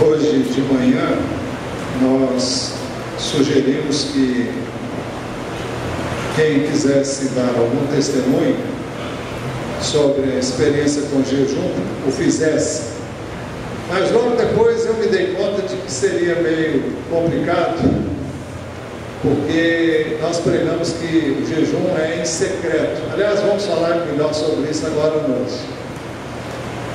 Hoje de manhã nós sugerimos que quem quisesse dar algum testemunho sobre a experiência com jejum o fizesse, mas logo depois eu me dei conta de que seria meio complicado, porque nós pregamos que o jejum é em secreto. Aliás, vamos falar melhor sobre isso agora à noite.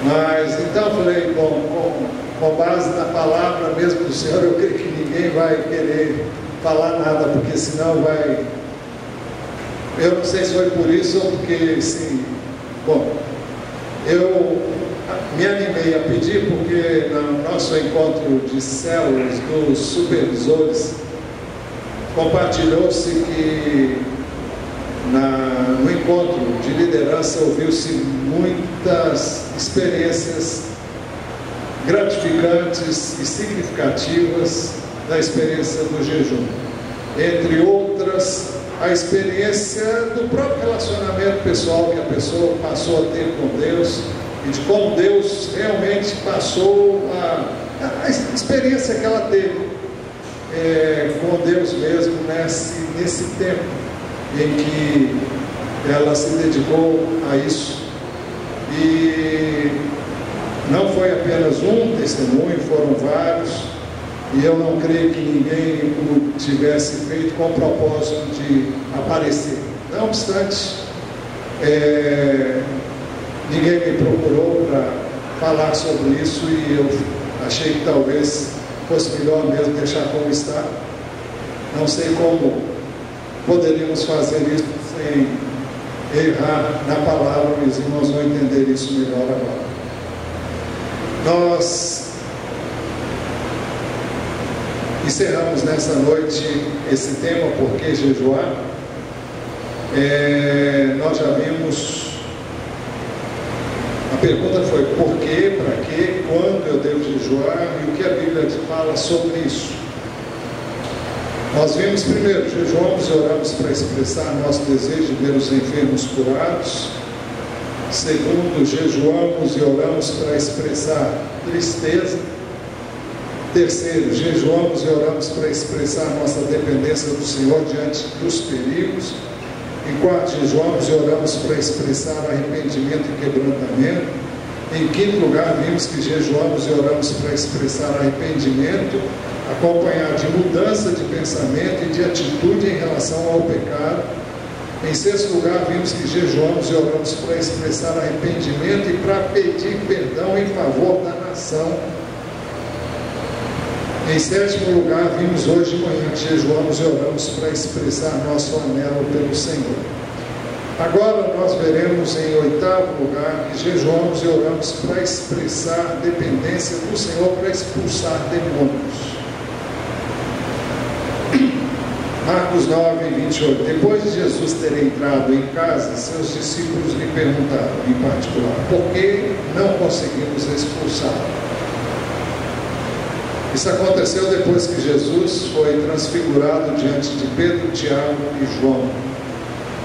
Mas então eu falei, bom, com base na palavra mesmo do Senhor, eu creio que ninguém vai querer falar nada, porque senão vai... Eu não sei se foi por isso ou porque, sim. Bom, eu me animei a pedir porque no nosso encontro de células dos supervisores compartilhou-se que no encontro de liderança ouviu-se muitas experiências gratificantes e significativas da experiência do jejum. Entre outras, a experiência do próprio relacionamento pessoal que a pessoa passou a ter com Deus e de como Deus realmente passou a experiência que ela teve com Deus mesmo nesse tempo em que ela se dedicou a isso. E não foi apenas um testemunho, foram vários, e eu não creio que ninguém o tivesse feito com o propósito de aparecer. Não obstante, ninguém me procurou para falar sobre isso, e eu achei que talvez fosse melhor mesmo deixar como está. Não sei como poderíamos fazer isso sem errar na palavra, os irmãos vão entender isso melhor agora. Nós encerramos nessa noite esse tema, por que jejuar? Nós já vimos, a pergunta foi por quê, para quê, quando eu devo jejuar e o que a Bíblia fala sobre isso. Nós vimos primeiro, jejuamos e oramos para expressar nosso desejo de ver os enfermos curados. Segundo, jejuamos e oramos para expressar tristeza. Terceiro, jejuamos e oramos para expressar nossa dependência do Senhor diante dos perigos. Em quarto, jejuamos e oramos para expressar arrependimento e quebrantamento. Em quinto lugar, vimos que jejuamos e oramos para expressar arrependimento, acompanhado de mudança de pensamento e de atitude em relação ao pecado. Em sexto lugar, vimos que jejuamos e oramos para expressar arrependimento e para pedir perdão em favor da nação. Em sétimo lugar, vimos hoje de manhã que jejuamos e oramos para expressar nosso anelo pelo Senhor. Agora nós veremos em oitavo lugar que jejuamos e oramos para expressar dependência do Senhor para expulsar demônios. Marcos 9, 28. Depois de Jesus ter entrado em casa, seus discípulos lhe perguntaram, em particular, por que não conseguimos expulsá-lo? Isso aconteceu depois que Jesus foi transfigurado diante de Pedro, Tiago e João.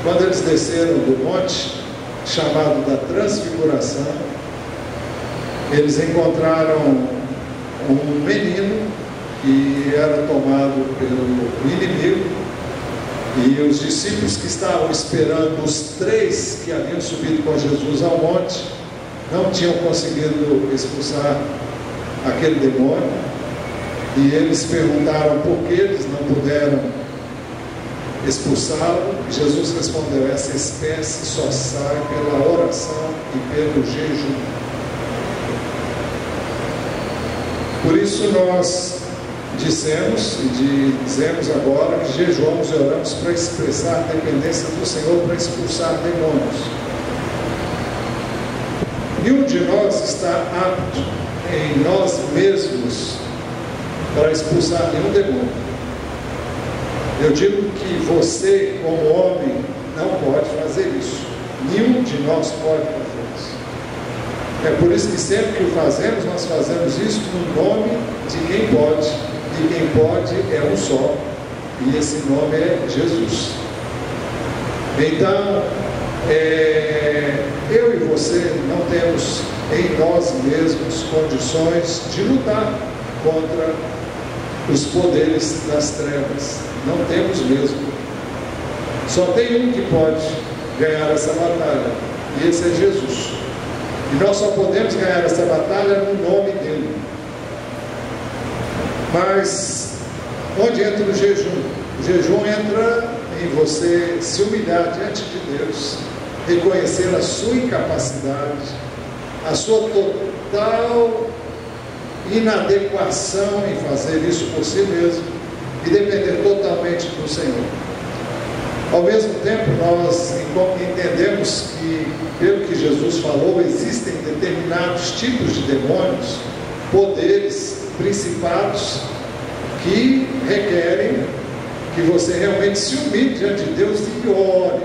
Quando eles desceram do monte, chamado da transfiguração, eles encontraram um menino que era tomado pelo inimigo, e os discípulos que estavam esperando os três que haviam subido com Jesus ao monte, não tinham conseguido expulsar aquele demônio, e eles perguntaram por que eles não puderam expulsá-lo. Jesus respondeu, essa espécie só sai pela oração e pelo jejum. Por isso nós dissemos e dizemos agora que jejuamos e oramos para expressar a dependência do Senhor para expulsar demônios. Nenhum de nós está apto em nós mesmos para expulsar nenhum demônio. Eu digo que você, como homem, não pode fazer isso. Nenhum de nós pode fazer isso. É por isso que sempre que o fazemos, nós fazemos isso no nome de quem pode. E quem pode é um só. E esse nome é Jesus. Então, eu e você não temos em nós mesmos condições de lutar contra os poderes das trevas. Não temos mesmo. Só tem um que pode ganhar essa batalha, e esse é Jesus. E nós só podemos ganhar essa batalha no nome dele. Mas onde entra o jejum? O jejum entra em você se humilhar diante de Deus, reconhecer a sua incapacidade, a sua total inadequação em fazer isso por si mesmo e depender totalmente do Senhor. Ao mesmo tempo, nós entendemos que, pelo que Jesus falou, existem determinados tipos de demônios, poderes, principados, que requerem que você realmente se humilhe diante de Deus e ore.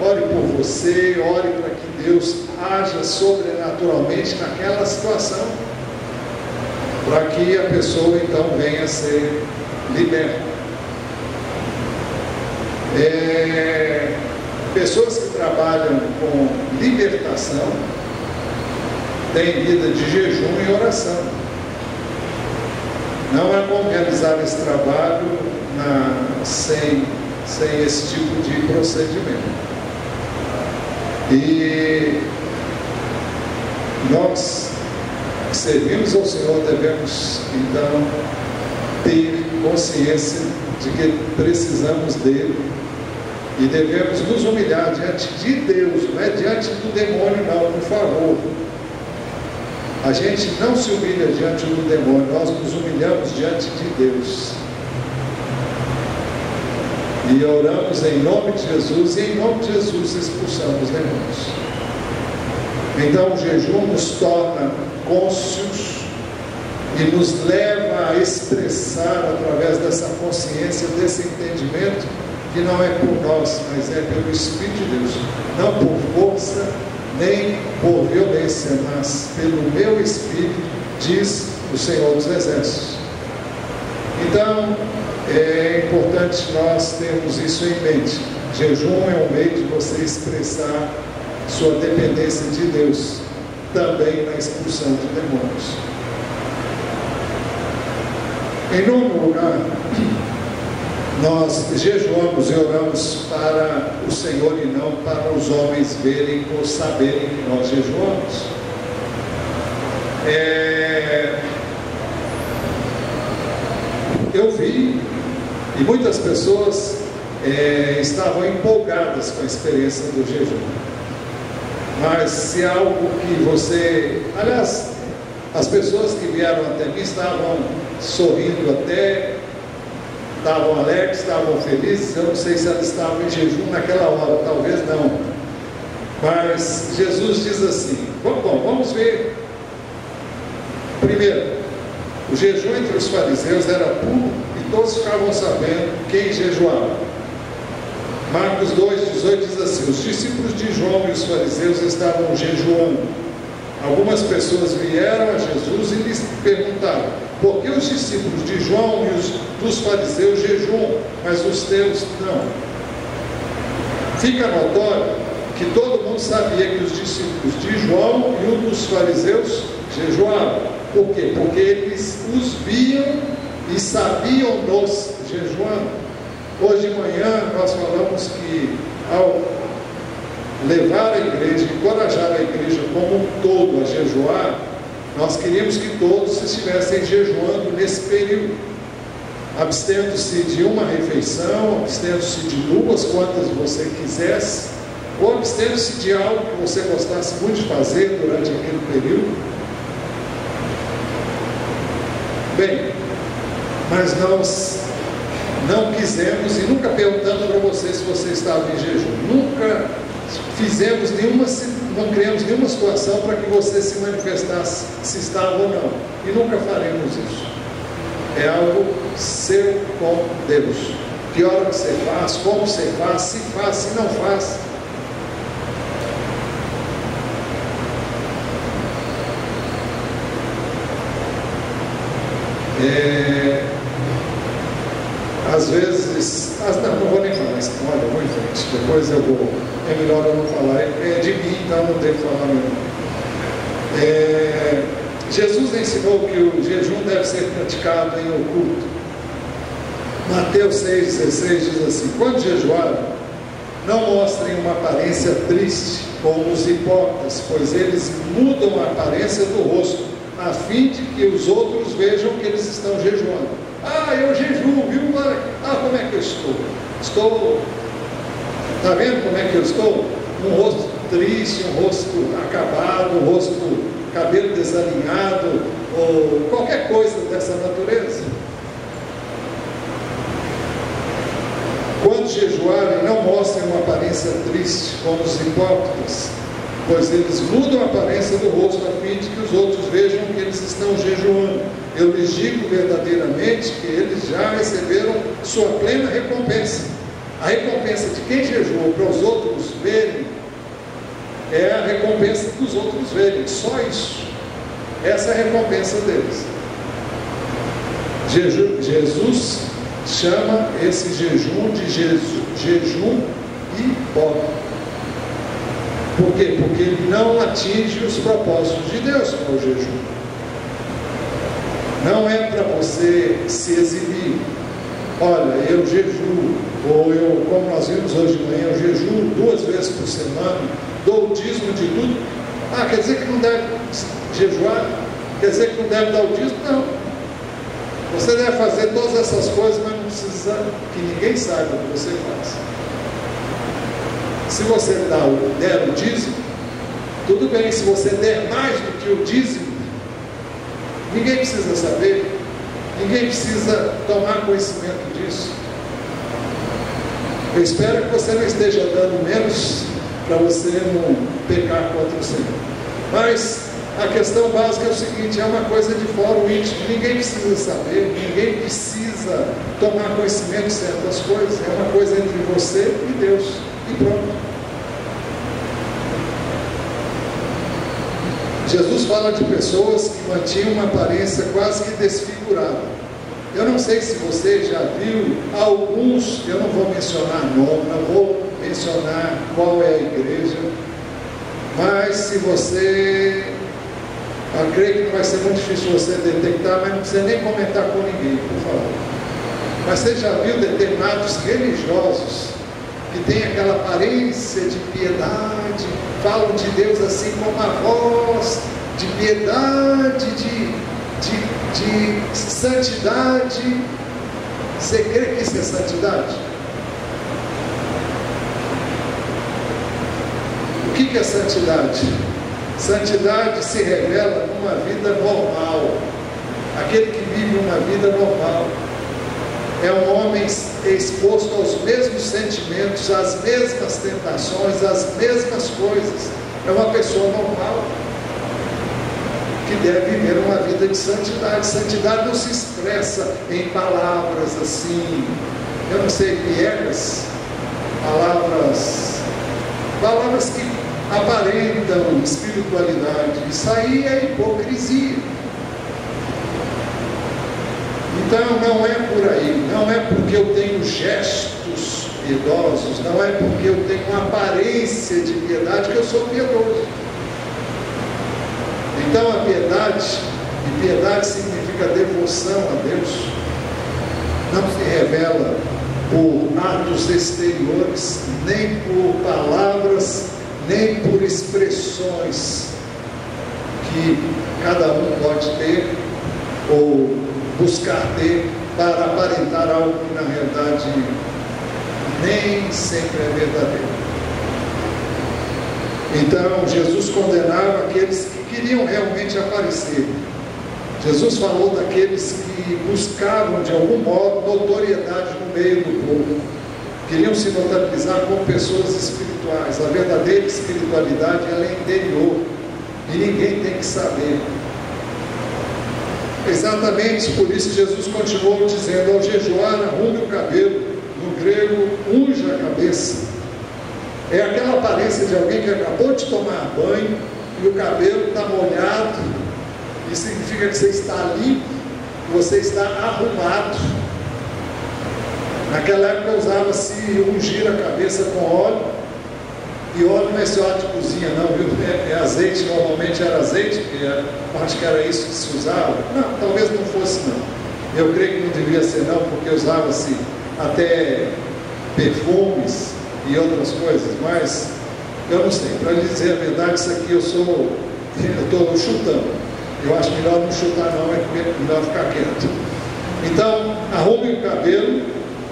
Ore por você, ore para que Deus haja sobrenaturalmente naquela situação, para que a pessoa então venha a ser liberta. Pessoas que trabalham com libertação têm vida de jejum e oração. Não há como realizar esse trabalho sem esse tipo de procedimento. E nós que servimos ao Senhor devemos então ter consciência de que precisamos dele e devemos nos humilhar diante de Deus, não é diante do demônio não, por favor. A gente não se humilha diante do demônio, nós nos humilhamos diante de Deus e oramos em nome de Jesus, e em nome de Jesus expulsamos os demônios. Então o jejum nos torna cônscios e nos leva a expressar através dessa consciência, desse entendimento, que não é por nós, mas é pelo Espírito de Deus, não por força nem por violência, mas pelo meu Espírito, diz o Senhor dos Exércitos. Então é importante nós termos isso em mente. Jejum é um meio de você expressar sua dependência de Deus, também na expulsão de demônios. Em nono lugar, nós jejuamos e oramos para o Senhor e não para os homens verem ou saberem que nós jejuamos. Eu vi, e muitas pessoas estavam empolgadas com a experiência do jejum. Mas se há algo que você... Aliás, as pessoas que vieram até mim estavam sorrindo até, estavam alegres, estavam felizes. Eu não sei se elas estavam em jejum naquela hora, talvez não. Mas Jesus diz assim, vamos ver. Primeiro, o jejum entre os fariseus era público e todos ficavam sabendo quem jejuava. Marcos 2,18 diz assim: os discípulos de João e os fariseus estavam jejuando. Algumas pessoas vieram a Jesus e lhes perguntaram: por que os discípulos de João e os dos fariseus jejuam, mas os teus não? Fica notório que todo mundo sabia que os discípulos de João e um dos fariseus jejuavam. Por quê? Porque eles os viam e sabiam-nos jejuando. Hoje de manhã nós falamos que ao levar a igreja, encorajar a igreja como um todo a jejuar, nós queríamos que todos estivessem jejuando nesse período, abstendo-se de uma refeição, abstendo-se de duas, quantas você quisesse, ou abstendo-se de algo que você gostasse muito de fazer durante aquele período. Bem, mas nós não quisemos e nunca perguntamos para você se você estava em jejum. Nunca fizemos não criamos nenhuma situação para que você se manifestasse se estava ou não. E nunca faremos isso. É algo seu com Deus. Que hora que você faz, como você faz, se não faz. Às vezes, não vou nem falar isso, olha, eu vou em frente, depois eu vou, é melhor eu não falar, é de mim, então não devo falar mesmo. Jesus ensinou que o jejum deve ser praticado em oculto. Mateus 6,16 diz assim: quando jejuarem, não mostrem uma aparência triste, como os hipócritas, pois eles mudam a aparência do rosto, a fim de que os outros vejam que eles estão jejuando. Ah, eu jejuo, viu? Ah, como é que eu estou? Está vendo como é que eu estou? Um rosto triste, um rosto acabado, um rosto, cabelo desalinhado, ou qualquer coisa dessa natureza. Quando jejuarem, não mostrem uma aparência triste, como os hipócritas, pois eles mudam a aparência do rosto, a fim de que os outros vejam que eles estão jejuando. Eu lhes digo verdadeiramente que eles já receberam sua plena recompensa. A recompensa de quem jejuou para os outros verem é a recompensa dos outros verem, só isso. Essa é a recompensa deles. Jesus chama esse jejum de jejum hipócrita. Por quê? Porque ele não atinge os propósitos de Deus com o jejum. Não é para você se exibir. Olha, eu jejuo, ou eu, como nós vimos hoje de manhã, eu jejuo 2 vezes por semana, dou o dízimo de tudo. Ah, quer dizer que não deve jejuar? Quer dizer que não deve dar o dízimo? Não. Você deve fazer todas essas coisas, mas não precisa que ninguém saiba o que você faz. Se você der o dízimo, tudo bem. Se você der mais do que o dízimo, ninguém precisa saber, ninguém precisa tomar conhecimento disso. Eu espero que você não esteja dando menos para você não pecar contra o Senhor. Mas a questão básica é o seguinte: é uma coisa de fora, o íntimo, ninguém precisa saber, ninguém precisa tomar conhecimento de certas coisas, é uma coisa entre você e Deus, e pronto. Jesus fala de pessoas que mantinham uma aparência quase que desfigurada. Eu não sei se você já viu alguns, eu não vou mencionar nome, não vou mencionar qual é a igreja, mas se você, eu creio que não vai ser muito difícil você detectar, mas não precisa nem comentar com ninguém, por favor. Mas você já viu determinados religiosos que têm aquela aparência de piedade, falam de Deus assim com uma voz de piedade, de santidade? Você crê que isso é santidade? O que é santidade? Santidade se revela numa vida normal. Aquele que vive uma vida normal é um homem exposto aos mesmos sentimentos, às mesmas tentações, às mesmas coisas. É uma pessoa normal que deve viver uma vida de santidade. Santidade não se expressa em palavras assim, eu não sei, piegas, palavras que aparentam espiritualidade. Isso aí é hipocrisia. Então não é por aí, não é porque eu tenho gestos piedosos, não é porque eu tenho uma aparência de piedade que eu sou piedoso. Então a piedade, e piedade significa devoção a Deus, não se revela por atos exteriores, nem por palavras, nem por expressões que cada um pode ter ou buscar ter para aparentar algo que na realidade nem sempre é verdadeiro. Então Jesus condenava aqueles que queriam realmente aparecer. Jesus falou daqueles que buscavam de algum modo notoriedade no meio do povo, queriam se notabilizar como pessoas espirituais. A verdadeira espiritualidade, ela é interior e ninguém tem que saber. Exatamente por isso Jesus continuou dizendo: ao jejuar, arrume o cabelo, no grego, unja a cabeça. É aquela aparência de alguém que acabou de tomar banho e o cabelo está molhado. Isso significa que você está limpo, você está arrumado. Naquela época usava-se ungir a cabeça com óleo E óleo não é esse óleo de cozinha não, viu? É azeite, normalmente era azeite, porque acho que era isso que se usava. Não, talvez não fosse não. Eu creio que não devia ser não, porque usava-se até perfumes e outras coisas, mas eu não sei. Para lhe dizer a verdade, isso aqui eu estou chutando. Eu acho melhor não chutar não, é melhor ficar quieto. Então, arrume o cabelo,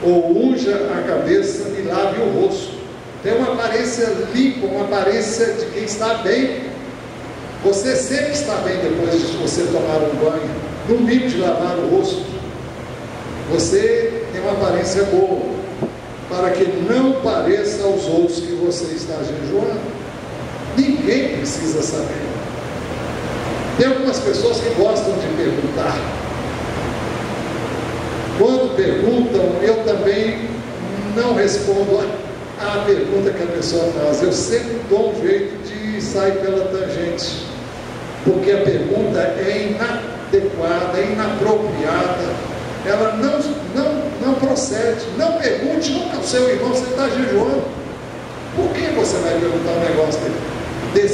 ou unja a cabeça e lave o rosto. Tem uma aparência limpa, uma aparência de quem está bem. Você sempre está bem depois de você tomar um banho, no mínimo de lavar o rosto. Você tem uma aparência boa, para que não pareça aos outros que você está jejuando. Ninguém precisa saber. Tem algumas pessoas que gostam de perguntar. Quando perguntam, eu também não respondo a pergunta que a pessoa faz. Eu sempre dou um jeito de sair pela tangente, porque a pergunta é inadequada, é inapropriada, ela não procede. Não pergunte nunca ao seu irmão: você está jejuando? Por que você vai perguntar um negócio dele?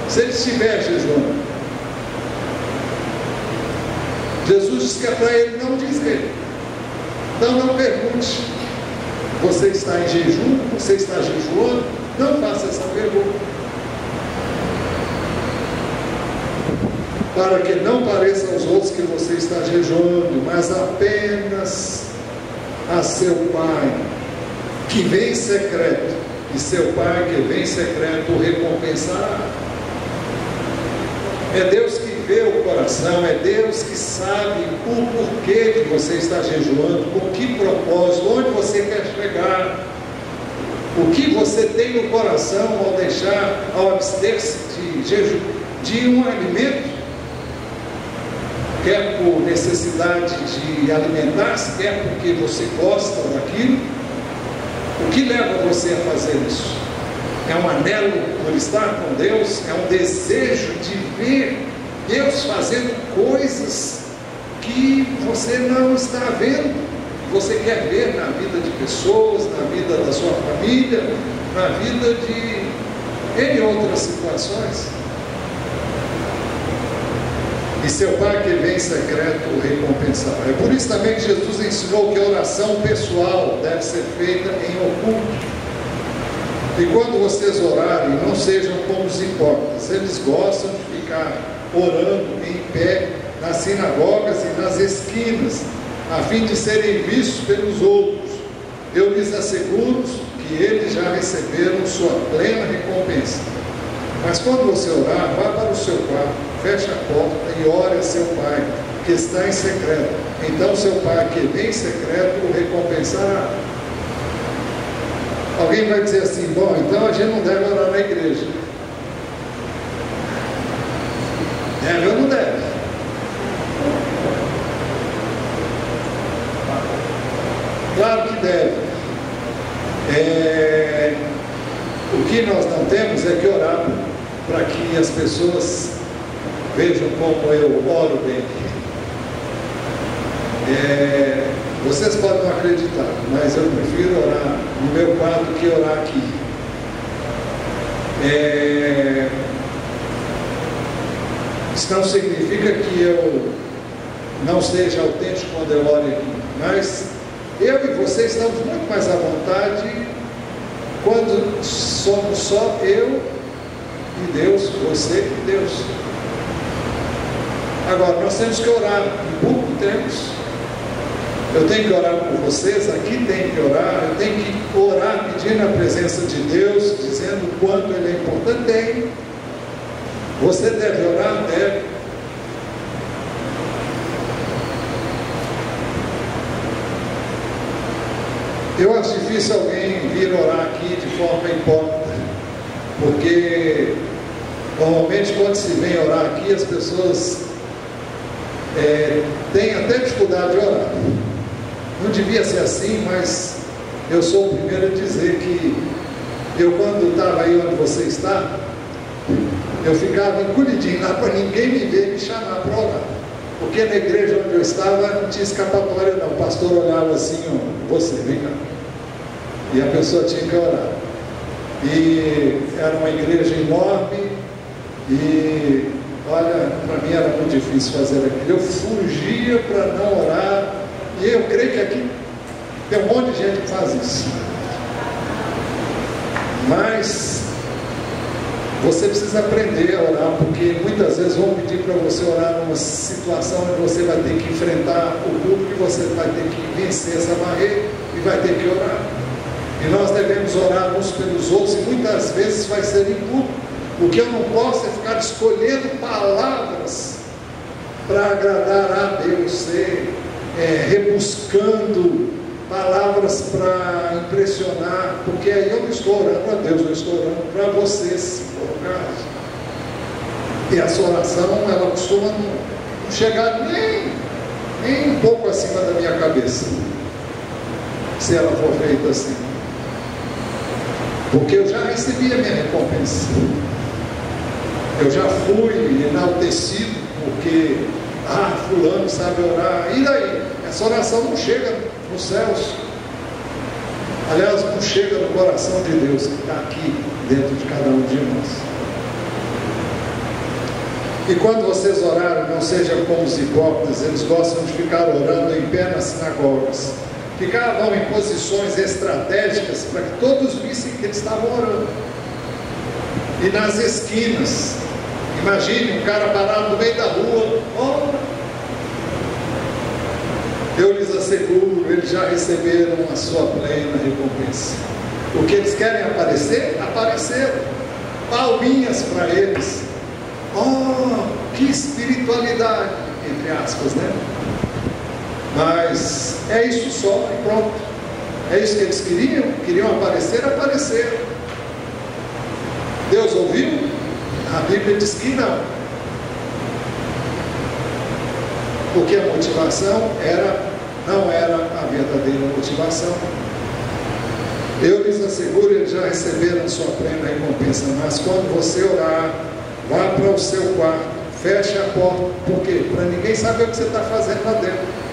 Se ele estiver jejuando, Jesus disse que é para ele não dizer. Então não pergunte: você está em jejum? Você está jejuando? Não faça essa pergunta, para que não pareça aos outros que você está jejuando, mas apenas a seu Pai que vem em secreto, e seu Pai que vem em secreto o recompensará. É Deus que vê o coração, é Deus que sabe o porquê que você está jejuando, com que propósito, onde você quer chegar, o que você tem no coração ao abster-se de um alimento, quer por necessidade de alimentar-se, quer porque você gosta daquilo. O que leva você a fazer isso? É um anelo por estar com Deus? É um desejo de ver Deus fazendo coisas que você não está vendo, você quer ver na vida de pessoas, na vida da sua família, na vida de N outras situações? E seu Pai que vem em secreto o recompensará. É por isso também que Jesus ensinou que a oração pessoal deve ser feita em oculto. E quando vocês orarem, não sejam como os hipócritas. Eles gostam de ficar orando em pé nas sinagogas e nas esquinas, a fim de serem vistos pelos outros. Eu lhes asseguro que eles já receberam sua plena recompensa. Mas quando você orar, vá para o seu quarto, feche a porta e ore a seu Pai que está em secreto. Então seu Pai que vem em secreto o recompensará. Alguém vai dizer assim: bom, então a gente não deve orar na igreja. Deve ou não deve? Claro que deve. O que nós não temos é que orar para que as pessoas vejam como eu oro bem. Vocês podem não acreditar, mas eu prefiro orar no meu quarto que orar aqui. Isso não significa que eu não seja autêntico quando eu oro aqui, mas eu e você estamos muito mais à vontade quando somos só eu e Deus, você e Deus. Agora, nós temos que orar, em pouco temos. Eu tenho que orar por vocês, aqui tem que orar, eu tenho que orar pedindo a presença de Deus, dizendo o quanto Ele é importante. Tem. Você deve orar? Deve. Eu acho difícil alguém vir orar aqui de forma hipócrita, porque normalmente quando se vem orar aqui, as pessoas têm até dificuldade de orar. Não devia ser assim, mas eu sou o primeiro a dizer que eu, quando estava aí onde você está, eu ficava encolhidinho lá para ninguém me ver, me chamar para orar, porque na igreja onde eu estava não tinha escapatória não. O pastor olhava assim: ó, você, vem cá, e a pessoa tinha que orar. e era uma igreja enorme, e olha, para mim era muito difícil fazer aquilo. Eu fugia para não orar, e eu creio que aqui tem um monte de gente que faz isso. Mas você precisa aprender a orar, porque muitas vezes vão pedir para você orar numa situação onde você vai ter que enfrentar o público, e você vai ter que vencer essa barreira e vai ter que orar. E nós devemos orar uns pelos outros, e muitas vezes vai ser inútil. O que eu não posso é ficar escolhendo palavras para agradar a Deus, rebuscando palavras para impressionar, porque aí eu não estou orando a Deus, eu estou orando para vocês, se for o caso. E essa oração, ela costuma não chegar nem um pouco acima da minha cabeça, se ela for feita assim, porque eu já recebi a minha recompensa. Eu já fui enaltecido porque fulano sabe orar. E daí? Essa oração não chega nos céus, aliás, não chega no coração de Deus, que está aqui dentro de cada um de nós. E quando vocês orarem, não sejam como os hipócritas. Eles gostam de ficar orando em pé nas sinagogas, ficavam em posições estratégicas para que todos vissem que eles estavam orando. E nas esquinas, imagine um cara parado no meio da rua, eu lhes asseguro, eles já receberam a sua plena recompensa. O que eles querem aparecer? Apareceram. Palminhas para eles. Que espiritualidade, entre aspas, né? Mas é isso só e pronto. É isso que eles queriam aparecer, apareceram. Deus ouviu? A Bíblia diz que não. Porque a motivação não era a verdadeira motivação. Eu lhes asseguro, eles já receberam a sua plena recompensa. Mas quando você orar, vá para o seu quarto, feche a porta. Por quê? Para ninguém saber o que você está fazendo lá dentro.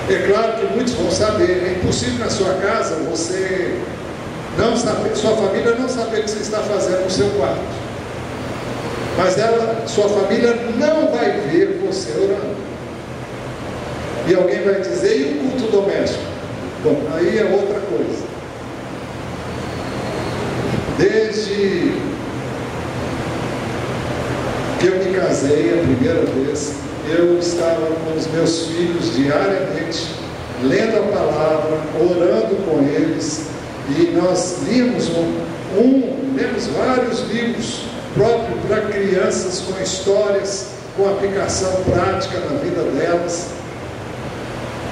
É claro que muitos vão saber. É impossível na sua casa você não saber, sua família não saber o que você está fazendo no seu quarto. Mas sua família não vai ver você orando. E alguém vai dizer: e o culto doméstico? Bom, aí é outra coisa. Desde que eu me casei a primeira vez, eu estava com os meus filhos diariamente, lendo a palavra, orando com eles, e nós líamos lemos vários livros próprio para crianças, com histórias, com aplicação prática na vida delas,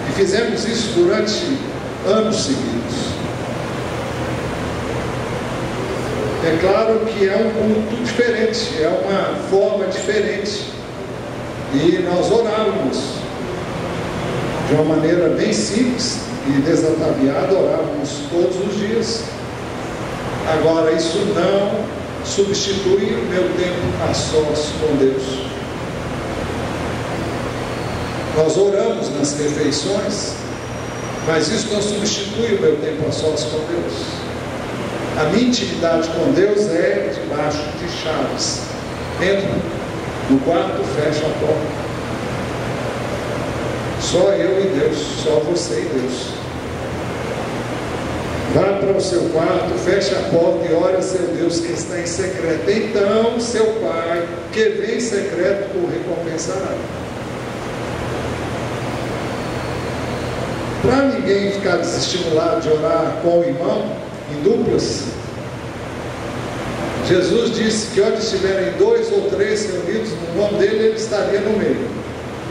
e fizemos isso durante anos seguidos. É claro que é um culto diferente, é uma forma diferente, e nós orávamos de uma maneira bem simples e desataviada, orávamos todos os dias. Agora, isso não substitui o meu tempo a sós com Deus. Nós oramos nas refeições, mas isso não substitui o meu tempo a sós com Deus. A minha intimidade com Deus é debaixo de chaves. Entra no quarto, fecha a porta. Só eu e Deus, só você e Deus. Vá para o seu quarto, feche a porta e ore a seu Deus que está em secreto. Então seu Pai, que vem em secreto, o recompensará. Para ninguém ficar desestimulado de orar com o irmão em duplas, Jesus disse que onde estiverem 2 ou 3 reunidos no nome dele, ele estaria no meio.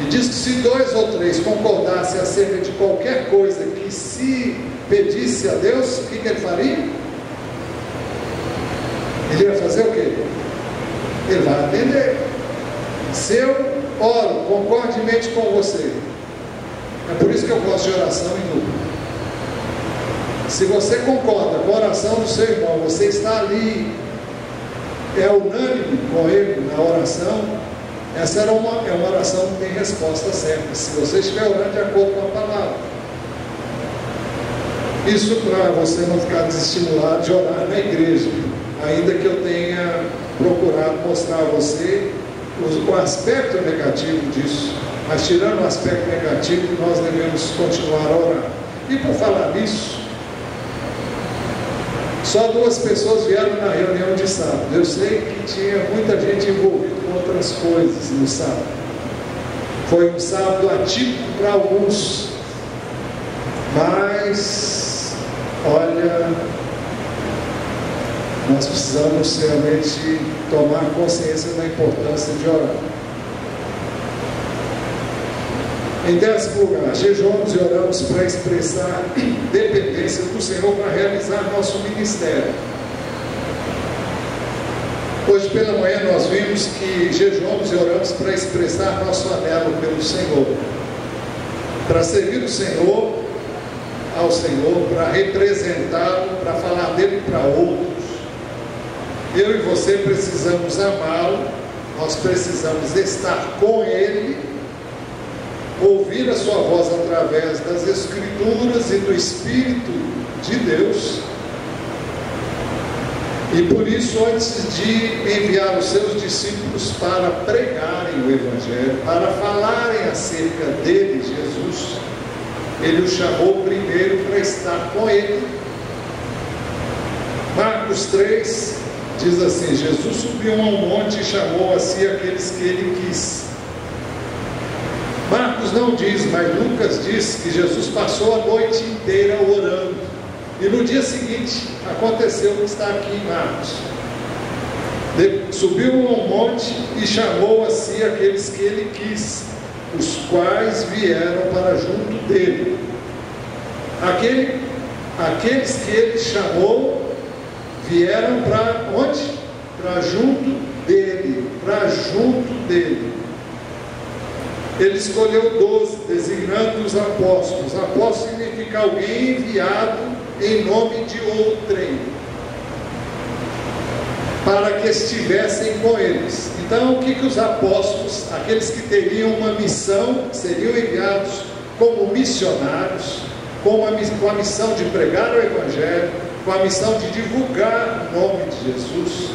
E diz que se 2 ou 3 concordassem acerca de qualquer coisa que se pedisse a Deus, o que ele faria? Ele ia fazer o quê? Ele vai atender. Se eu oro concordemente com você, é por isso que eu gosto de oração em dupla. Se você concorda com a oração do seu irmão, você está ali, é unânime com ele na oração, essa é uma oração que tem resposta certa, se você estiver orando de acordo com a palavra. Isso para você não ficar desestimulado de orar na igreja, ainda que eu tenha procurado mostrar a você o aspecto negativo disso. Mas tirando o aspecto negativo, nós devemos continuar a orar. E por falar nisso, só 2 pessoas vieram na reunião de sábado. Eu sei que tinha muita gente envolvida com outras coisas no sábado. Foi um sábado atípico para alguns, mas olha, nós precisamos realmente tomar consciência da importância de orar. Em 10º lugar, jejuamos e oramos para expressar dependência do Senhor para realizar nosso ministério. Hoje pela manhã nós vimos que jejuamos e oramos para expressar nosso anelo pelo Senhor, para servir o Senhor, ao Senhor, para representá-lo, para falar dele para outros. Eu e você precisamos amá-lo, nós precisamos estar com ele, ouvir a sua voz através das Escrituras e do Espírito de Deus. E por isso, antes de enviar os seus discípulos para pregarem o Evangelho, para falarem acerca dele, Jesus, ele os chamou primeiro para estar com ele. Marcos 3 diz assim: Jesus subiu a um monte e chamou a si aqueles que ele quis. Marcos não diz, mas Lucas diz que Jesus passou a noite inteira orando. E no dia seguinte aconteceu o que está aqui em Marcos. Subiu a um monte e chamou a si aqueles que ele quis, os quais vieram para junto dele. Aqueles que ele chamou vieram para onde? Para junto dele, para junto dele. Ele escolheu 12, designando os apóstolos. Apóstolo significa alguém enviado em nome de outrem, para que estivessem com eles. Então, o que os apóstolos, aqueles que teriam uma missão, seriam enviados como missionários, com a missão de pregar o Evangelho, com a missão de divulgar o nome de Jesus,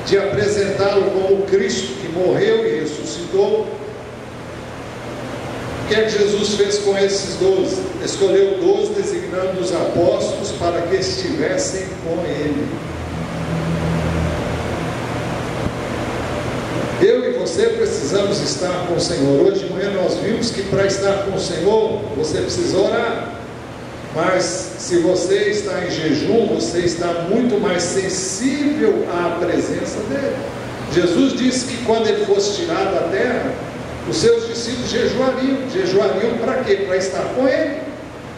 de apresentá-lo como Cristo que morreu e ressuscitou. O que é que Jesus fez com esses 12? Escolheu 12, designando os apóstolos para que estivessem com ele. Eu e você precisamos estar com o Senhor. Hoje de manhã nós vimos que para estar com o Senhor, você precisa orar. Mas se você está em jejum, você está muito mais sensível à presença dele. Jesus disse que quando ele fosse tirado da terra, os seus discípulos jejuariam. Jejuariam para quê? Para estar com ele.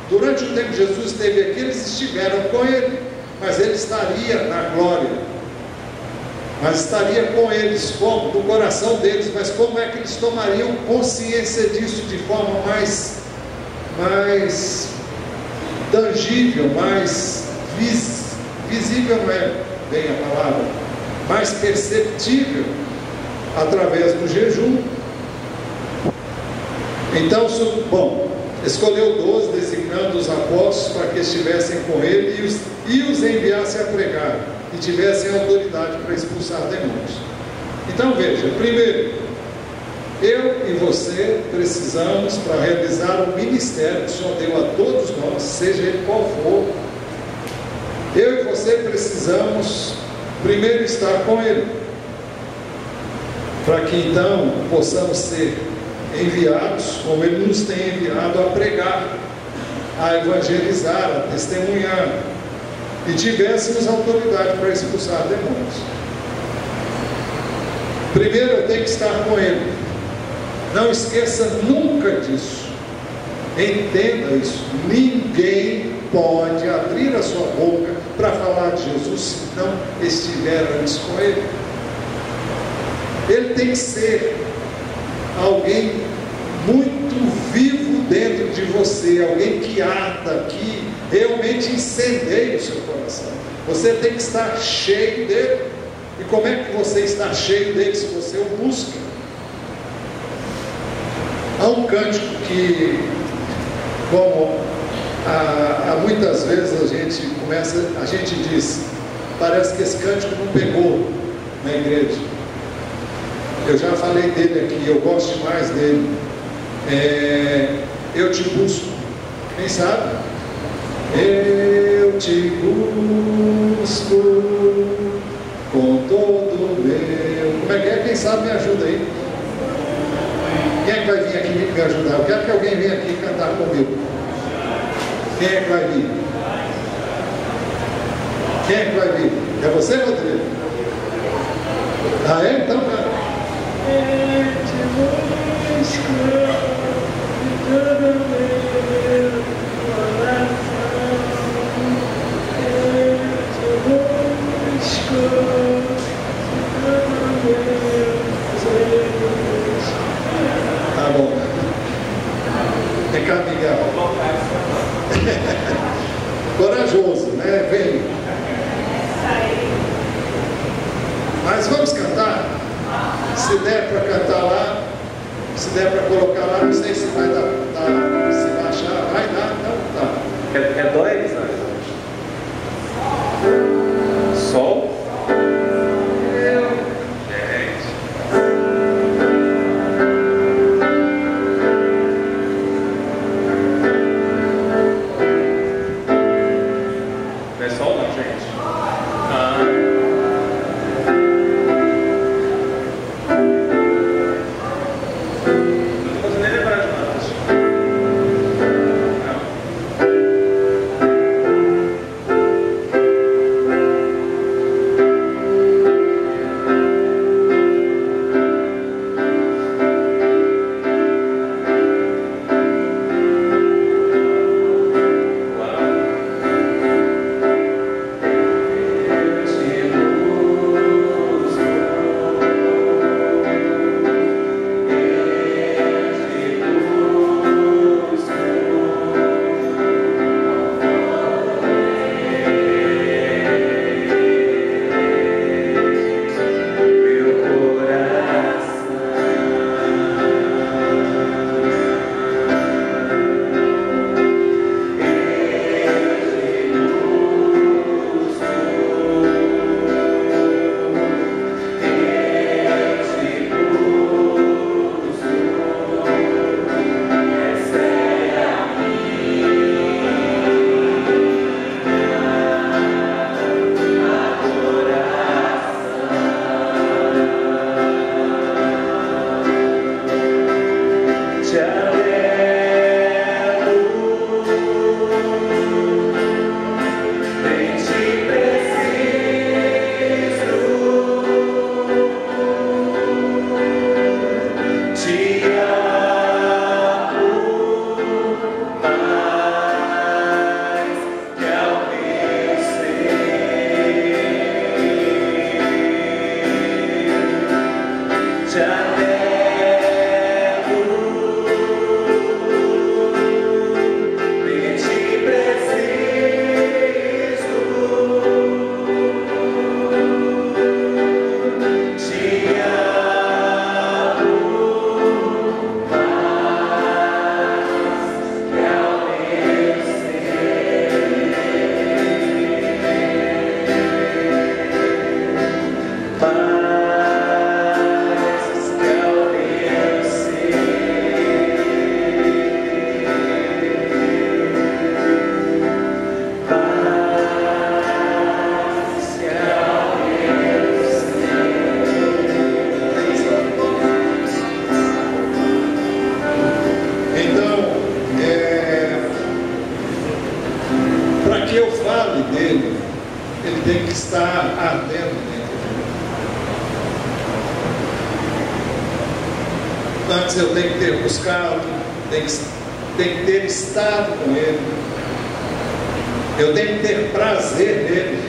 Durante o tempo que Jesus esteve aqui, eles estiveram com ele, mas ele estaria na glória. Mas estaria com eles, como? No coração deles. Mas como é que eles tomariam consciência disso de forma mais tangível, mais visível, não é bem a palavra, mais perceptível, através do jejum? Então, escolheu 12, designando os apóstolos para que estivessem com ele e os enviasse a pregar, e tivessem autoridade para expulsar demônios. Então veja, primeiro, eu e você precisamos, para realizar o ministério que o Senhor deu a todos nós, seja ele qual for, eu e você precisamos primeiro estar com ele, para que então possamos ser enviados, como ele nos tem enviado, a pregar, a evangelizar, a testemunhar, e tivéssemos autoridade para expulsar demônios. Primeiro eu tenho que estar com ele. Não esqueça nunca disso. Entenda isso. Ninguém pode abrir a sua boca para falar de Jesus se não estiver antes com ele. Ele tem que ser alguém muito vivo dentro de você, alguém que arda, que realmente incendeia o seu coração. Você tem que estar cheio dele. E como é que você está cheio dele se você o busca? Há um cântico que, como Muitas vezes a gente diz, parece que esse cântico não pegou na igreja. Eu já falei dele aqui, eu gosto demais dele. Eu te busco, quem sabe? Eu te busco com todo o meu. Como é que é? Quem sabe me ajuda aí. Quem é que vai vir aqui me ajudar? Eu quero que alguém venha aqui cantar comigo. Quem é que vai vir? Quem é que vai vir? É você, Rodrigo? Ah, é? Então, cara. Eu te busco de todo o meu coração. Eu te busco de todo o meu ser. Tá bom. Vem cá, Miguel. Corajoso, né? Vem. Mas vamos cantar? Se der para cantar lá, se der para colocar lá, não sei se vai dar, se vai achar, vai dar, não tá. Quer dois? Sol? tem que estar ardendo dentro de mim. Antes eu tenho que ter buscado, tenho que ter estado com Ele. Eu tenho que ter prazer nele.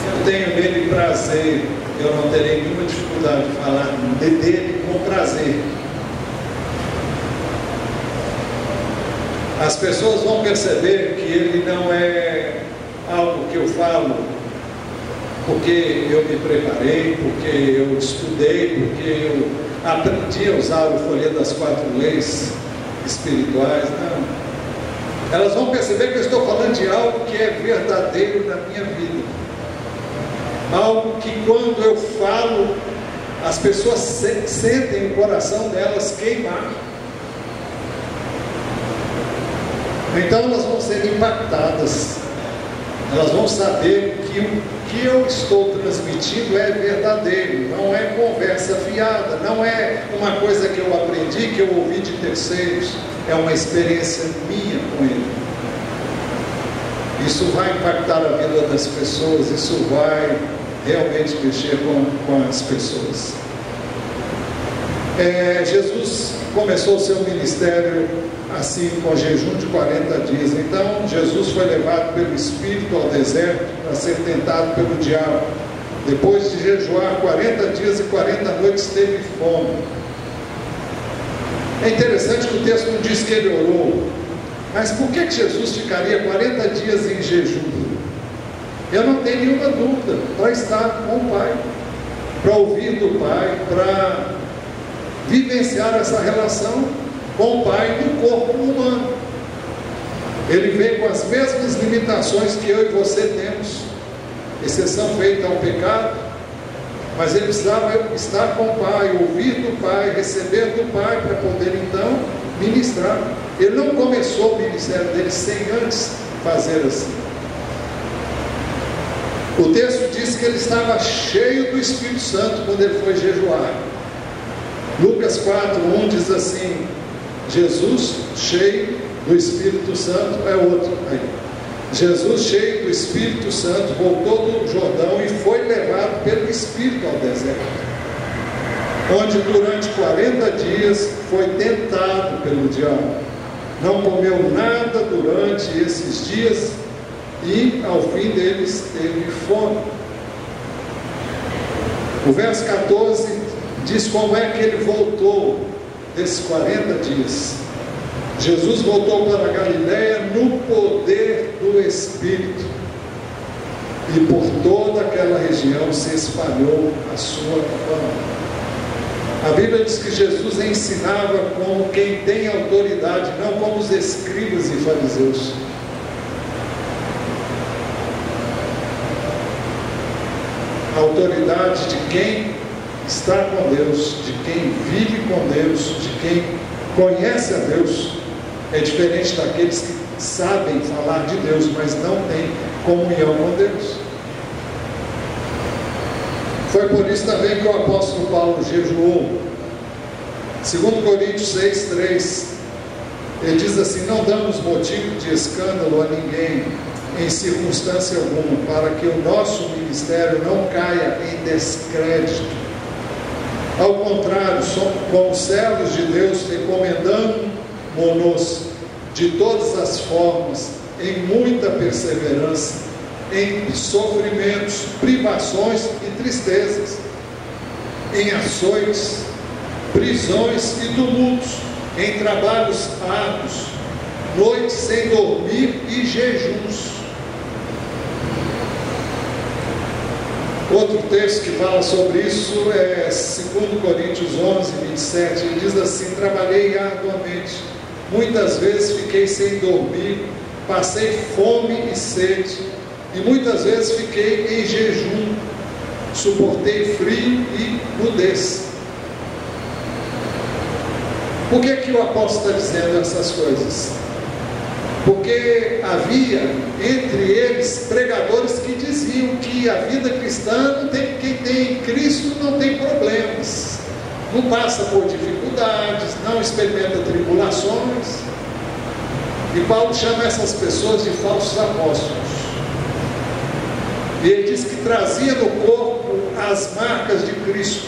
Se eu tenho nele prazer, eu não terei nenhuma dificuldade de falar dele com prazer. As pessoas vão perceber que ele não é algo que eu falo porque eu me preparei, porque eu estudei, porque eu aprendi a usar o folheto das 4 leis espirituais. Não. Elas vão perceber que eu estou falando de algo que é verdadeiro na minha vida. Algo que quando eu falo, as pessoas sentem o coração delas queimar. Então elas vão ser impactadas. Elas vão saber que o que eu estou transmitindo é verdadeiro, não é conversa fiada, não é uma coisa que eu aprendi, que eu ouvi de terceiros, é uma experiência minha com ele. Isso vai impactar a vida das pessoas, isso vai realmente mexer com as pessoas. Jesus começou o seu ministério assim, com jejum de 40 dias. Então Jesus foi levado pelo Espírito ao deserto para ser tentado pelo diabo. Depois de jejuar 40 dias e 40 noites, teve fome. É interessante que o texto não diz que ele orou, mas por que Jesus ficaria 40 dias em jejum? Eu não tenho nenhuma dúvida, para estar com o Pai, para ouvir do Pai, para vivenciar essa relação com o Pai no corpo humano. Ele veio com as mesmas limitações que eu e você temos, exceção feita ao pecado, mas ele precisava estar com o Pai, ouvir do Pai, receber do Pai, para poder então ministrar. Ele não começou o ministério dele sem antes fazer assim. O texto diz que ele estava cheio do Espírito Santo quando ele foi jejuar. Lucas 4:1 diz assim: Jesus cheio do Espírito Santo, é outro aí. Jesus cheio do Espírito Santo voltou do Jordão e foi levado pelo Espírito ao deserto, onde durante 40 dias foi tentado pelo diabo. Não comeu nada durante esses dias e ao fim deles teve fome. O verso 14 diz como é que ele voltou desses 40 dias. Jesus voltou para a Galileia no poder do Espírito, e por toda aquela região se espalhou a sua fama. A Bíblia diz que Jesus ensinava como quem tem autoridade, não como os escribas e fariseus. A autoridade de quem está com Deus, de quem vive com Deus, de quem conhece a Deus, é diferente daqueles que sabem falar de Deus, mas não têm comunhão com Deus. Foi por isso também que o apóstolo Paulo jejuou. 2 Coríntios 6:3, ele diz assim: não damos motivo de escândalo a ninguém, em circunstância alguma, para que o nosso ministério não caia em descrédito. Ao contrário, somos como servos de Deus, recomendando-nos de todas as formas, em muita perseverança, em sofrimentos, privações e tristezas, em açoites, prisões e tumultos, em trabalhos árduos, noites sem dormir e jejuns. Outro texto que fala sobre isso é 2 Coríntios 11:27. Ele diz assim: trabalhei arduamente, muitas vezes fiquei sem dormir, passei fome e sede, e muitas vezes fiquei em jejum, suportei frio e nudez. Por que o apóstolo está dizendo essas coisas? Porque havia entre eles pregadores que diziam que a vida cristã, quem tem em Cristo não tem problemas, não passa por dificuldades, não experimenta tribulações. E Paulo chama essas pessoas de falsos apóstolos. E ele diz que trazia no corpo as marcas de Cristo,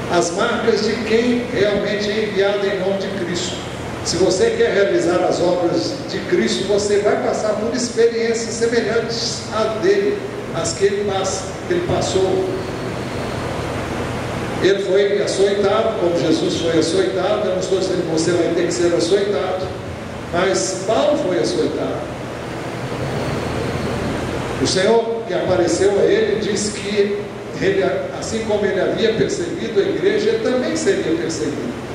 as marcas de quem realmente é enviado em nome de Cristo. Se você quer realizar as obras de Cristo, você vai passar por experiências semelhantes a dele, as que ele passou. Ele foi açoitado, como Jesus foi açoitado. Eu não estou dizendo que você vai ter que ser açoitado, mas Paulo foi açoitado. O Senhor que apareceu a ele disse que ele, assim como ele havia perseguido a igreja, ele também seria perseguido.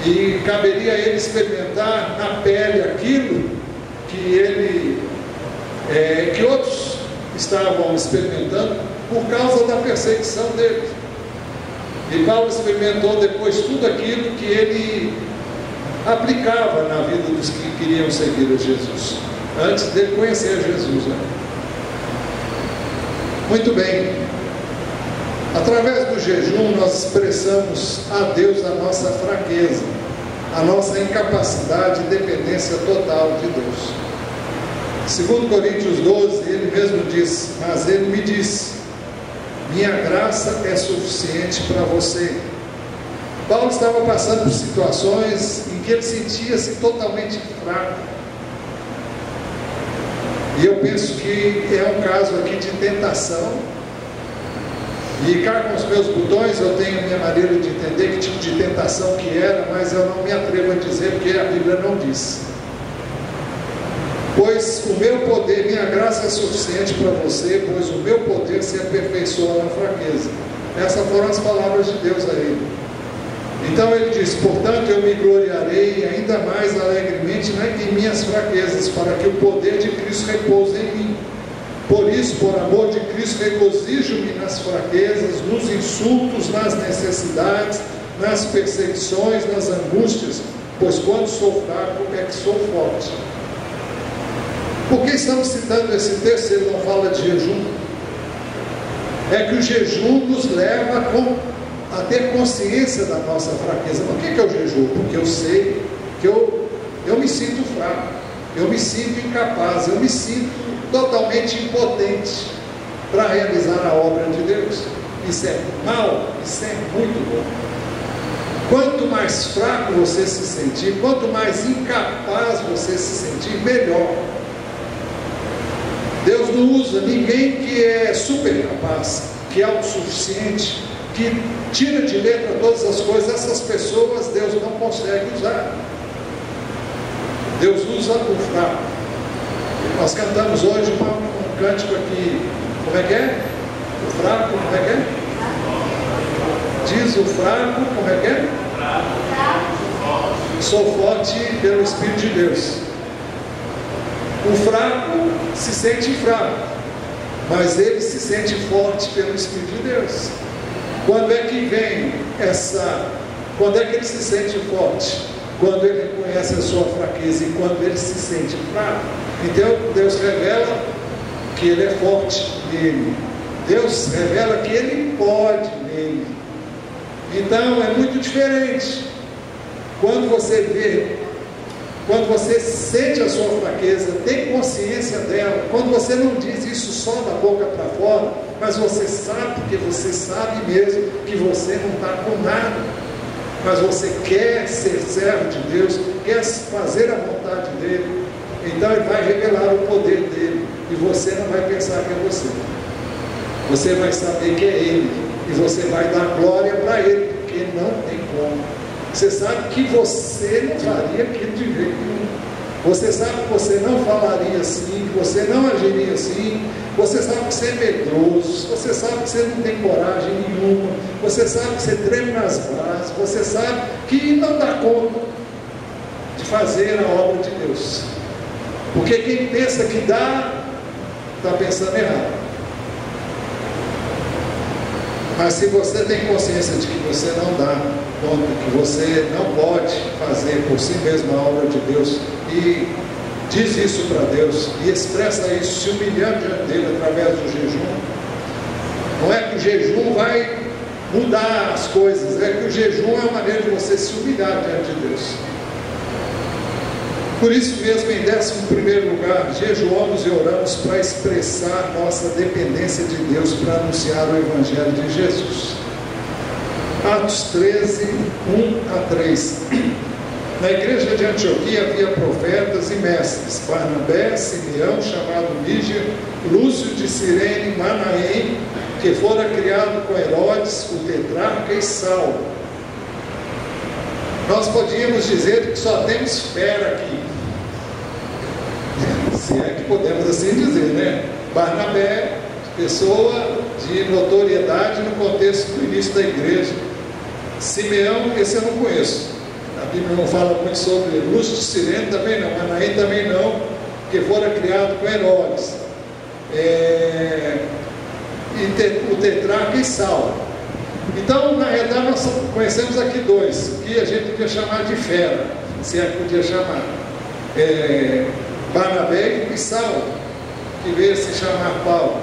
e caberia a ele experimentar na pele aquilo que outros estavam experimentando por causa da perseguição dele. E Paulo experimentou depois tudo aquilo que ele aplicava na vida dos que queriam seguir a Jesus, antes de conhecer Jesus, né? Muito bem, através do jejum nós expressamos a Deus a nossa fraqueza, a nossa incapacidade e dependência total de Deus. Segundo Coríntios 12, ele mesmo diz: mas ele me diz, minha graça é suficiente para você. Paulo estava passando por situações em que ele sentia-se totalmente fraco. E eu penso que é um caso aqui de tentação. E cá com os meus botões eu tenho a minha maneira de entender que tipo de tentação que era, mas eu não me atrevo a dizer porque a Bíblia não diz. Pois o meu poder, minha graça é suficiente para você, pois o meu poder se aperfeiçoa na fraqueza. Essas foram as palavras de Deus a ele. Então ele diz: portanto eu me gloriarei ainda mais alegremente em minhas fraquezas, para que o poder de Cristo repouse em mim. Por isso, por amor de Cristo, regozijo-me nas fraquezas, nos insultos, nas necessidades, nas perseguições, nas angústias, pois quando sou fraco é que sou forte. Por que estamos citando esse texto se ele não fala de jejum? É que o jejum nos leva a ter consciência da nossa fraqueza. Por que é o jejum? Porque eu sei que eu me sinto fraco, eu me sinto incapaz, eu me sinto totalmente impotente para realizar a obra de Deus. Isso é mal, isso é muito bom. Quanto mais fraco você se sentir, quanto mais incapaz você se sentir, melhor. Deus não usa ninguém que é super capaz, que é autossuficiente, que tira de letra todas as coisas. Essas pessoas Deus não consegue usar. Deus usa o fraco. Nós cantamos hoje um cântico aqui, como é que é? O fraco, como é que é? Diz o fraco, como é que é? Sou forte pelo Espírito de Deus. O fraco se sente fraco, mas ele se sente forte pelo Espírito de Deus. Quando é que vem quando é que ele se sente forte? Quando ele reconhece a sua fraqueza e quando ele se sente fraco. Então Deus revela que ele é forte nele. Deus revela que ele pode nele. Então é muito diferente quando você sente a sua fraqueza, tem consciência dela, quando você não diz isso só da boca para fora, mas você sabe, porque você sabe mesmo que você não está com nada, mas você quer ser servo de Deus, quer fazer a vontade dele, então ele vai revelar o poder dele, e você não vai pensar que é você vai saber que é ele, e você vai dar glória para ele, porque não tem como. Você sabe que você não faria aquilo de jeito nenhum. Você sabe que você não falaria assim, que você não agiria assim. Você sabe que você é medroso. Você sabe que você não tem coragem nenhuma. Você sabe que você treme nas bases. Você sabe que não dá conta de fazer a obra de Deus. Porque quem pensa que dá, está pensando errado. Mas se você tem consciência de que você não dá conta, que você não pode fazer por si mesmo a obra de Deus, e diz isso para Deus, e expressa isso, se humilhando diante dele através do jejum, não é que o jejum vai mudar as coisas, é que o jejum é uma maneira de você se humilhar diante de Deus. Por isso mesmo, em 11º lugar, jejuamos e oramos para expressar nossa dependência de Deus, para anunciar o Evangelho de Jesus. Atos 13, 1-3. Na igreja de Antioquia havia profetas e mestres: Barnabé, Simeão, chamado Níger, Lúcio de Cirene, Manaém, que fora criado com Herodes, o tetrarca, e Saulo. Nós podíamos dizer que só temos fera aqui, se é que podemos assim dizer, né? Barnabé, pessoa de notoriedade no contexto do início da igreja. Simeão, esse eu não conheço. A Bíblia não fala muito sobre Luz de Cirene também não, Manaém também não, porque fora criado com Herodes. O tetrarca e Saulo. Então, na realidade, nós conhecemos aqui dois, que a gente podia chamar de fera, se é que podia chamar. Barnabé e Saulo, que veio se chamar Paulo.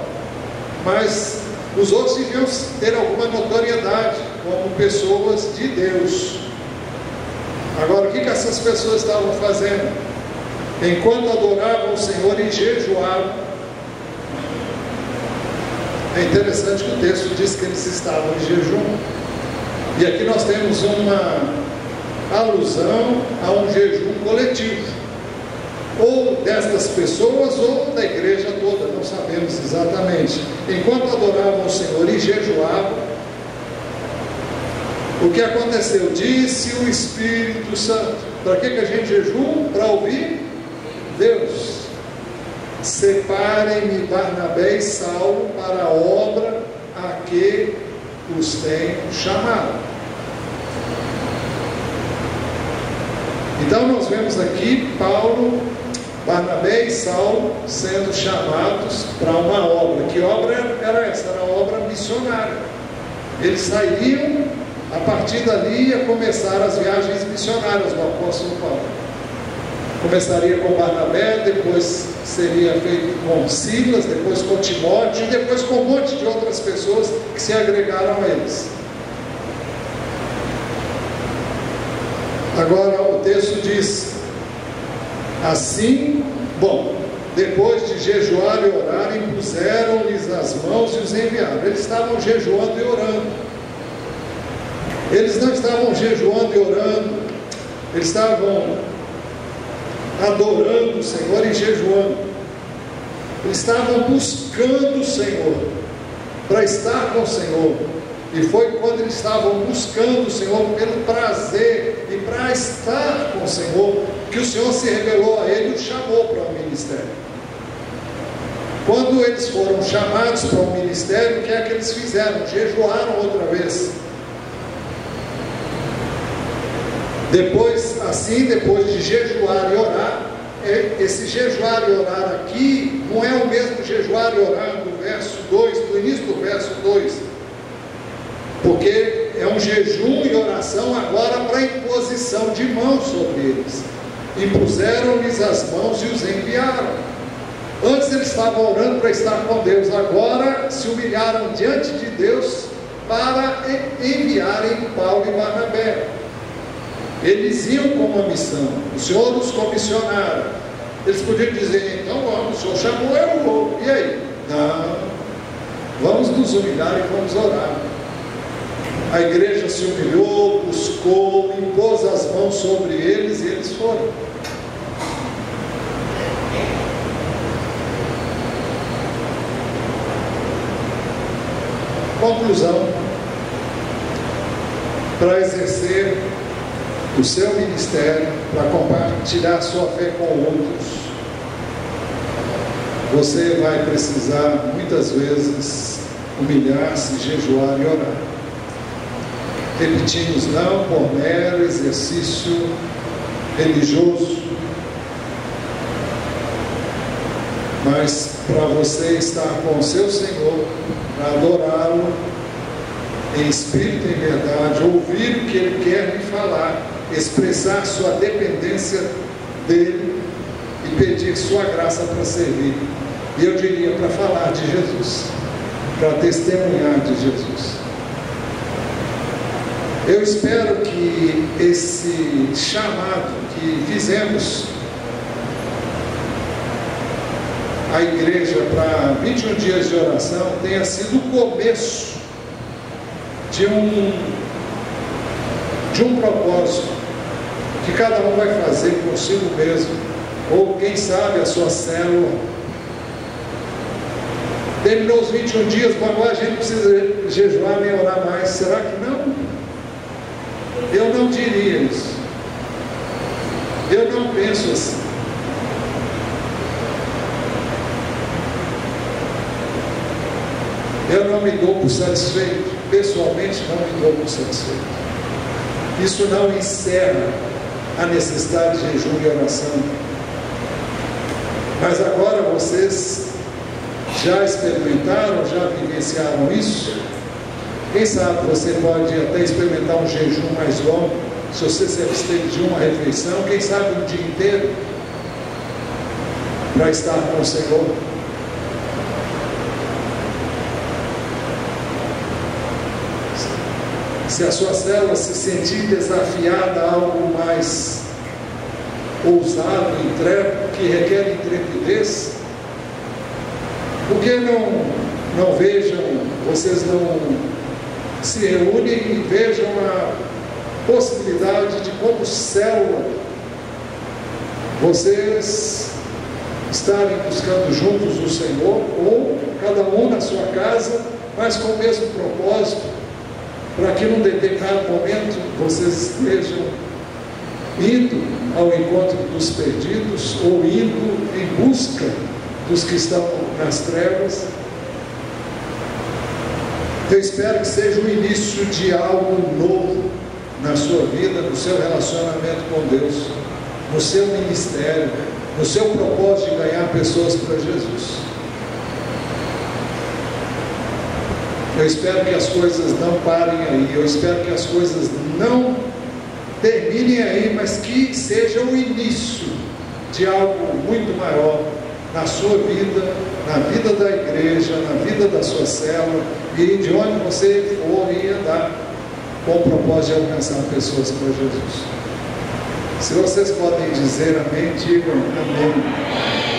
Mas os outros deviam ter alguma notoriedade como pessoas de Deus. Agora, o que essas pessoas estavam fazendo? Enquanto adoravam o Senhor e jejuavam. É interessante que o texto diz que eles estavam em jejum. E aqui nós temos uma alusão a um jejum coletivo, ou destas pessoas ou da igreja toda, não sabemos exatamente. Enquanto adoravam o Senhor e jejuavam, o que aconteceu? Disse o Espírito Santo. Para que a gente jejua? Para ouvir Deus. Separem-me Barnabé e Saulo para a obra a que os tenho chamado. Então nós vemos aqui Paulo, Barnabé e Saulo sendo chamados para uma obra. Que obra era essa? Era a obra missionária. Eles saíam, a partir dali ia começar as viagens missionárias do apóstolo Paulo. Começaria com Barnabé, depois seria feito com Silas, depois com Timóteo, e depois com um monte de outras pessoas que se agregaram a eles. Agora o texto diz assim: depois de jejuar e orar, impuseram-lhes as mãos e os enviaram. Eles estavam jejuando e orando. Eles não estavam jejuando e orando, eles estavam adorando o Senhor e jejuando. Eles estavam buscando o Senhor, para estar com o Senhor. E foi quando eles estavam buscando o Senhor pelo prazer e para estar com o Senhor, que o Senhor se revelou a ele e o chamou para o ministério. Quando eles foram chamados para o ministério, o que é que eles fizeram? Jejuaram outra vez. Depois de jejuar e orar, esse jejuar e orar aqui não é o mesmo jejuar e orar do verso 2, do início do verso 2, porque é um jejum e oração agora para imposição de mãos sobre eles. Impuseram-lhes as mãos e os enviaram. Antes eles estavam orando para estar com Deus, agora se humilharam diante de Deus para enviarem Paulo e Barnabé. Eles iam com uma missão, o Senhor os comissionaram. Eles podiam dizer: então vamos, o Senhor chamou, eu vou. E aí? Não, vamos nos humilhar e vamos orar. A igreja se humilhou, buscou, impôs as mãos sobre eles e eles foram. Conclusão: para exercer o seu ministério, para compartilhar a sua fé com outros, você vai precisar muitas vezes humilhar-se, jejuar e orar. Repetimos, não por mero exercício religioso, mas para você estar com o seu Senhor, para adorá-lo em espírito e em verdade, ouvir o que Ele quer lhe falar, expressar sua dependência dEle e pedir sua graça para servir. E eu diria, para falar de Jesus, para testemunhar de Jesus. Eu espero que esse chamado que fizemos à igreja para 21 dias de oração tenha sido o começo de um propósito que cada um vai fazer consigo mesmo, ou quem sabe a sua célula. Terminou os 21 dias, mas agora a gente não precisa jejuar nem orar mais. Será que não? Eu não diria isso. Eu não penso assim. Eu não me dou por satisfeito. Pessoalmente, não me dou por satisfeito. Isso não encerra a necessidade de jejum e oração. Mas agora vocês já experimentaram, já vivenciaram isso? Quem sabe você pode até experimentar um jejum mais longo, se você se abstém de uma refeição, quem sabe um dia inteiro, para estar com o Senhor. Se a sua célula se sentir desafiada a algo mais ousado, que requer intrepidez, por que não vejam, vocês não se reúnem e vejam a possibilidade de, como célula, vocês estarem buscando juntos o Senhor, ou cada um na sua casa, mas com o mesmo propósito, para que num determinado momento vocês estejam indo ao encontro dos perdidos, ou indo em busca dos que estão nas trevas. Eu espero que seja o início de algo novo na sua vida, no seu relacionamento com Deus, no seu ministério, no seu propósito de ganhar pessoas para Jesus. Eu espero que as coisas não parem aí, eu espero que as coisas não terminem aí, mas que seja o início de algo muito maior na sua vida, na vida da igreja, na vida da sua célula, e de onde você for e andar, com o propósito de alcançar pessoas para Jesus. Se vocês podem dizer amém, digam amém.